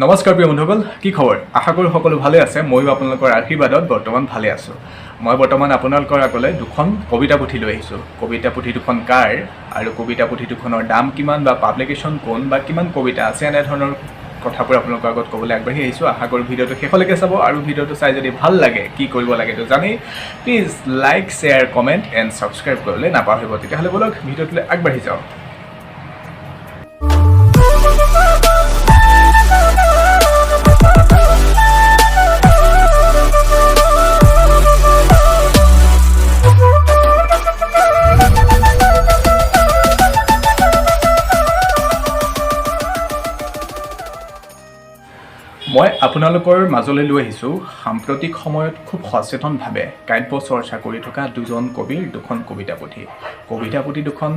নমস্কাৰ প্ৰিয় বন্ধুসকল, কি খবৰ? আশা কৰোঁ সকলো ভালে আছে। ময়ো আপোনালোকৰ আশীৰ্বাদত বৰ্তমান ভালে আছোঁ। মই বৰ্তমান আপোনালোকৰ আগলৈ দুখন কবিতা পুথি লৈ আহিছোঁ। কবিতা পুথি দুখন কাৰ আৰু কবিতা পুথি দুখনৰ দাম কিমান বা পাব্লিকেশ্যন কোন বা কিমান কবিতা আছে, এনেধৰণৰ কথাবোৰ আপোনালোকৰ আগত ক'বলৈ আগবাঢ়ি আহিছোঁ। আশা কৰোঁ ভিডিঅ'টো শেষলৈকে চাব আৰু ভিডিঅ'টো চাই যদি ভাল লাগে, কি কৰিব লাগে তো জানেই। Please like, share, comment and subscribe কৰিবলৈ নাপাহৰিব। তেতিয়াহ'লে ব'লক ভিডিঅ'টোলৈ আগবাঢ়ি যাওঁ। মই আপোনালোকৰ মাজলৈ লৈ আহিছোঁ সাম্প্ৰতিক সময়ত খুব সচেতনভাৱে কাব্য চৰ্চা কৰি থকা দুজন কবিৰ দুখন কবিতা পুথি। কবিতা পুথি দুখন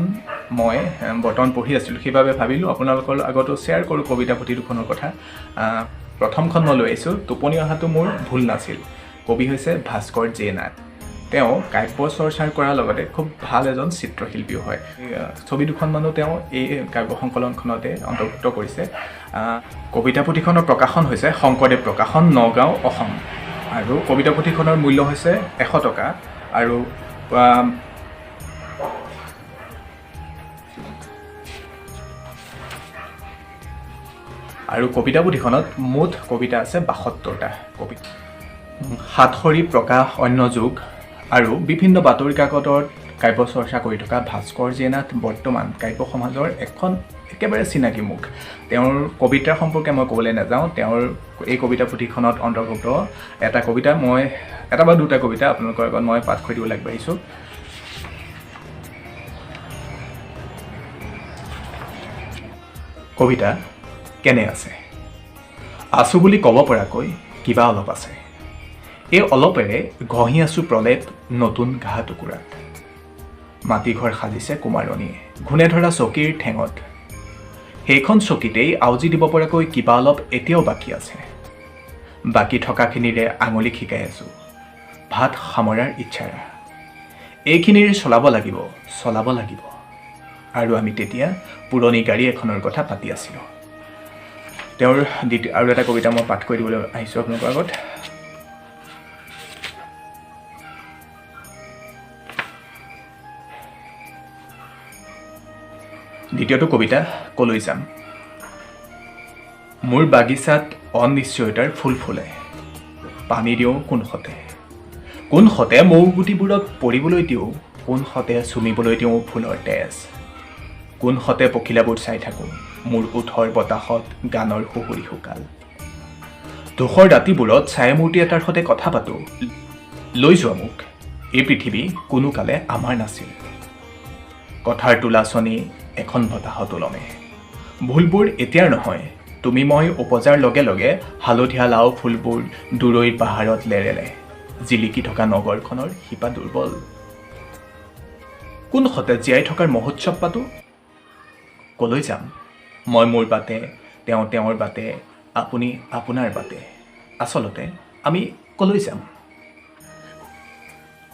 মই বৰ্তমান পঢ়ি আছিলোঁ, সেইবাবে ভাবিলোঁ আপোনালোকৰ আগতো শ্বেয়াৰ কৰোঁ কবিতা পুথি দুখনৰ কথা। প্ৰথমখন মই লৈ আহিছোঁ টোপনি অহাটো মোৰ ভুল নাছিল। কবি হৈছে ভাস্কৰ জে নাথ। তেওঁ কাব্য চৰ্চাৰ কৰাৰ লগতে খুব ভাল এজন চিত্ৰশিল্পীও হয়। ছবি দুখনমানো তেওঁ এই কাব্য সংকলনখনতে অন্তৰ্ভুক্ত কৰিছে। কবিতা পুথিখনৰ প্ৰকাশন হৈছে শংকৰদেৱ প্ৰকাশন, নগাঁও, অসম। আৰু কবিতা পুথিখনৰ মূল্য হৈছে 100 টকা। আৰু কবিতা পুথিখনত মুঠ কবিতা আছে 72টা কবিতা। সাতসৰী প্ৰকাশ, অন্য যুগ আৰু বিভিন্ন বাতৰি কাকতত কাব্য চৰ্চা কৰি থকা ভাস্কৰ জে নাথ বৰ্তমান কাব্য সমাজৰ এখন একেবাৰে চিনাকি মুখ। তেওঁৰ কবিতাৰ সম্পৰ্কে মই ক'বলৈ নাযাওঁ। তেওঁৰ এই কবিতা পুথিখনত অন্তৰ্ভুক্ত এটা বা দুটা কবিতা আপোনালোকৰ আগত মই পাঠ কৰি দিবলৈ আগবাঢ়িছোঁ। কবিতা কেনে আছে? আছোঁ বুলি ক'ব পৰাকৈ কিবা অলপ আছে। এই অলপেৰে ঘঁহি আছোঁ প্ৰলেপ নতুন ঘাঁহ টুকুৰাত। মাটিঘৰ সাজিছে কুমাৰণীয়ে ঘূণে ধৰা চকীৰ ঠেঙত। সেইখন চকীতেই আউজি দিব পৰাকৈ কিবা অলপ এতিয়াও বাকী আছে। বাকী থকাখিনিৰে আঙুলিক শিকাই আছোঁ ভাত সামৰাৰ ইচ্ছাৰে। এইখিনিৰে চলাব লাগিব। আৰু আমি তেতিয়া পুৰণি গাড়ী এখনৰ কথা পাতি আছিলোঁ। তেওঁৰ আৰু এটা কবিতা মই পাঠ কৰি দিবলৈ আহিছোঁ আপোনালোকৰ আগত। দ্বিতীয়টো কবিতা কলৈ যাম। মোৰ বাগিচাত অনিশ্চয়তাৰ ফুল ফুলে। পানী দিওঁ কোনহতে মৌ গুটিবোৰত পৰিবলৈ দিওঁ, কোনহতে চুমিবলৈ দিওঁ ফুলৰ তেজ। কোনহতে পখিলাবোৰ চাই থাকোঁ মোৰ ওঠৰ বতাহত গানৰ সুহুৰি শুকাল। ধূসৰ ৰাতিবোৰত ছায়ামূৰ্তি এটাৰ সৈতে কথা পাতোঁ। লৈ যোৱা মোক, এই পৃথিৱী কোনো কালে আমাৰ নাছিল। কথাৰ তোলাচনি এখন বতাহত ওলমে। ভুলবোৰ এতিয়াৰ নহয়, তুমি মই উপজাৰ লগে লগে হালধীয়া লাও ফুলবোৰ দূৰৈৰ পাহাৰত লেৰেলে। জিলিকি থকা নগৰখনৰ শিপা দুৰ্বল। কোনহতে জীয়াই থকাৰ মহোৎসৱ পাতোঁ। কলৈ যাম, মই মোৰ বাটে, তেওঁ তেওঁৰ বাটে, আপুনি আপোনাৰ বাটে। আচলতে আমি কলৈ যাম।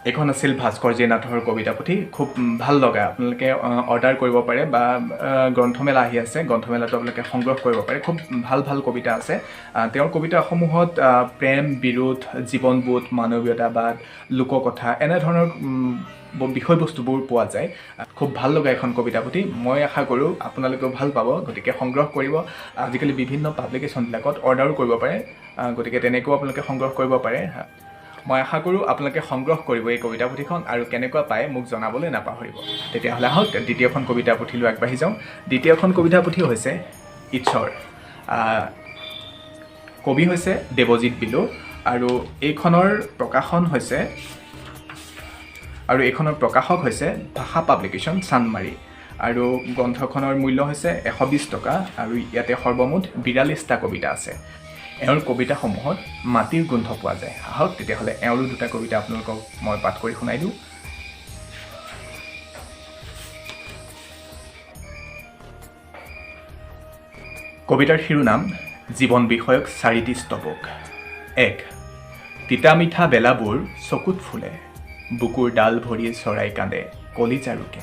এইখন আছিল ভাস্কৰ জে নাথৰ কবিতা পুথি। খুব ভাল লগা, আপোনালোকে অৰ্ডাৰ কৰিব পাৰে বা গ্ৰন্থমেলা আহি আছে, গ্ৰন্থমেলাটো আপোনালোকে সংগ্ৰহ কৰিব পাৰে। খুব ভাল কবিতা আছে। তেওঁৰ কবিতাসমূহত প্ৰেম, বিৰোধ, জীৱনবোধ, মানৱীয়তাবাদ, লোককথা এনেধৰণৰ বিষয়বস্তুবোৰ পোৱা যায়। খুব ভাল লগা এখন কবিতা পুথি। মই আশা কৰোঁ আপোনালোকেও ভাল পাব, গতিকে সংগ্ৰহ কৰিব। আজিকালি বিভিন্ন পাব্লিকেশ্যনবিলাকত অৰ্ডাৰো কৰিব পাৰে, গতিকে তেনেকৈও আপোনালোকে সংগ্ৰহ কৰিব পাৰে। মই আশা কৰোঁ আপোনালোকে সংগ্ৰহ কৰিব এই কবিতা পুথিখন আৰু কেনেকুৱা পায় মোক জনাবলৈ নাপাহৰিব। তেতিয়াহ'লে আহক দ্বিতীয়খন কবিতা পুথিলৈ আগবাঢ়ি যাওঁ। দ্বিতীয়খন কবিতা পুথি হৈছে ঈশ্বৰ। কবি হৈছে দেৱজিৎ বিলু আৰু এইখনৰ প্ৰকাশক হৈছে ভাষা পাব্লিকেশ্যন, চান্দমাৰী। আৰু গ্ৰন্থখনৰ মূল্য হৈছে 120 টকা আৰু ইয়াতে সৰ্বমুঠ 42টা কবিতা আছে। এওঁৰ কবিতাসমূহত মাটিৰ গোন্ধ পোৱা যায়। আহক তেতিয়াহ'লে এওঁৰো দুটা কবিতা আপোনালোকক মই পাঠ কৰি শুনাই দিওঁ। কবিতাৰ শিৰোনাম জীৱন বিষয়ক 4টি স্তবক। 1. তিতা মিঠা বেলাবোৰ চকুত ফুলে, বুকুৰ ডাল ভৰি চৰাই কান্দে, কলিজা ৰুকে,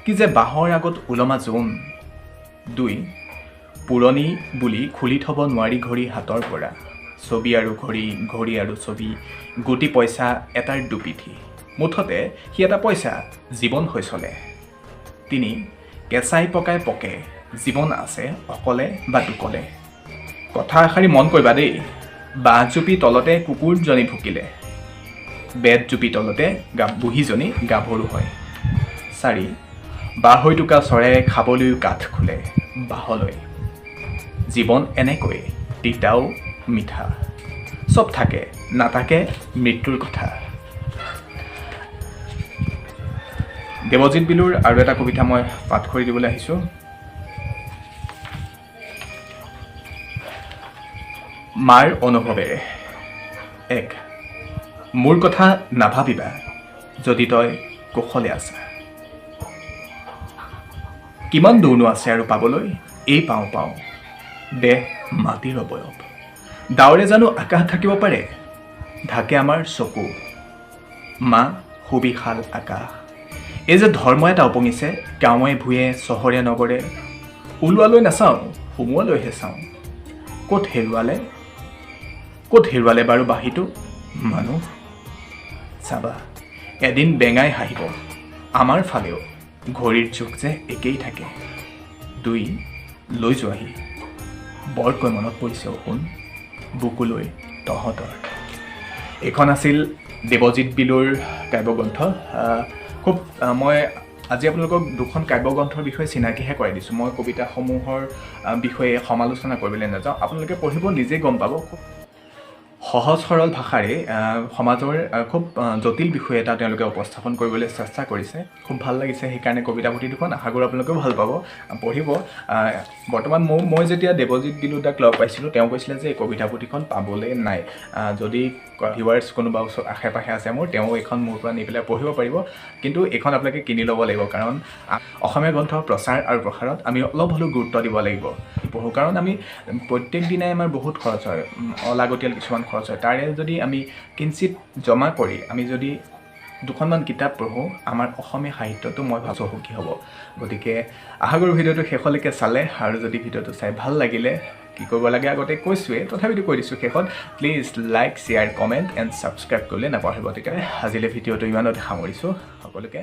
কি যে বাঁহৰ আগত ওলমা জোন। 2. পুৰণি বুলি খুলি থ'ব নোৱাৰি ঘড়ী হাতৰ পৰা ছবি আৰু ঘড়ী ঘড়ী আৰু ছবি গুটি পইচা এটাৰ দুপিঠি মুঠতে সি এটা পইচা জীৱন হৈ চলে তিনি কেঁচাই পকাই পকে জীৱন আছে অকলে বা দুকলে কথা এষাৰি মন কৰিবা দেই বাঁহ জুপি তলতে কুকুৰজনী ভুকিলে বেত জুপি তলতে বুঢ়ীজনী গাভৰু হয় চাৰি বাঁহ হৈ থকা চৰায়ে খাবলৈও কাঠ খোলে বাঁহলৈ জীৱন এনেকৈ তিতাও মিঠা চব থাকে নাথাকে মৃত্যুৰ কথা দেৱজিৎ বিলুৰ আৰু এটা কবিতা মই পাঠ কৰি দিবলৈ আহিছোঁ মাৰ অনুভৱেৰে এক মোৰ কথা নাভাবিবা যদি তই কুশলে আছা কিমান দূৰনো আছে আৰু পাবলৈ এই পাওঁ পাওঁ দেহ মাটিৰ অৱয়ব ডাৱৰে জানো আকাশ থাকিব পাৰে ঢাকে আমাৰ চকু মা সুবিশাল আকাশ এই যে ধৰ্ম এটা উপঙিছে গাঁৱে ভূঞে চহৰে নগৰে ওলোৱালৈ নাচাওঁ সোমোৱালৈহে চাওঁ ক'ত হেৰুৱালে বাৰু বাঁহীটো মানুহ চাবা এদিন বেঙাই হাঁহিব আমাৰ ফালেও ঘড়ীৰ যুগ যে একেই থাকে দুই লৈ যোৱাহি বৰকৈ মনত পৰিছে শুন বুকুলৈ তহঁতৰ এইখন আছিল দেৱজিৎ বিলুৰ কাব্যগ্ৰন্থ খুব মই আজি আপোনালোকক দুখন কাব্যগ্ৰন্থৰ বিষয়ে চিনাকিহে কৰাই দিছোঁ মই কবিতাসমূহৰ বিষয়ে সমালোচনা কৰিবলৈ নাযাওঁ আপোনালোকে পঢ়িব নিজেই গম পাব খুব সহজ সৰল ভাষাৰে সমাজৰ খুব জটিল বিষয় এটা তেওঁলোকে উপস্থাপন কৰিবলৈ চেষ্টা কৰিছে খুব ভাল লাগিছে সেইকাৰণে কবিতা পুথি দুখন আশা কৰোঁ আপোনালোকেও ভাল পাব পঢ়িব বৰ্তমান মই যেতিয়া দেৱজিৎ বিলুদাক লগ পাইছিলোঁ তেওঁ কৈছিলে যে এই কবিতা পুথিখন পাবলৈ নাই যদি ভিউৱাৰ্ছ কোনোবা ওচৰত আশে পাশে আছে মোৰ তেওঁ এইখন মোৰ পৰা নি পেলাই পঢ়িব পাৰিব কিন্তু এইখন আপোনালোকে কিনি ল'ব লাগিব কাৰণ অসমীয়া গ্ৰন্থ প্ৰচাৰ আৰু প্ৰসাৰত আমি অলপ হ'লেও গুৰুত্ব দিব লাগিব পঢ়োঁ কাৰণ আমি প্ৰত্যেক দিনাই আমাৰ বহুত খৰচ হয় অলাগতিয়াল কিছুমান খৰচ হয় তাৰে যদি আমি কিঞ্চিত জমা কৰি আমি যদি দুখনমান কিতাপ পঢ়োঁ আমাৰ অসমীয়া সাহিত্যটো মই ভাবোঁ সুখী হ'ব গতিকে আশা কৰোঁ ভিডিঅ'টো শেষলৈকে চালে আৰু যদি ভিডিঅ'টো চাই ভাল লাগিলে কি কৰিব লাগে আগতে কৈছোঁৱেই তথাপিতো কৈ দিছোঁ শেষত please like share comment and subscribe কৰিলে নাপাহৰিব তেতিয়াহ'লে আজিলৈ ভিডিঅ'টো ইমানতে সামৰিছোঁ সকলোকে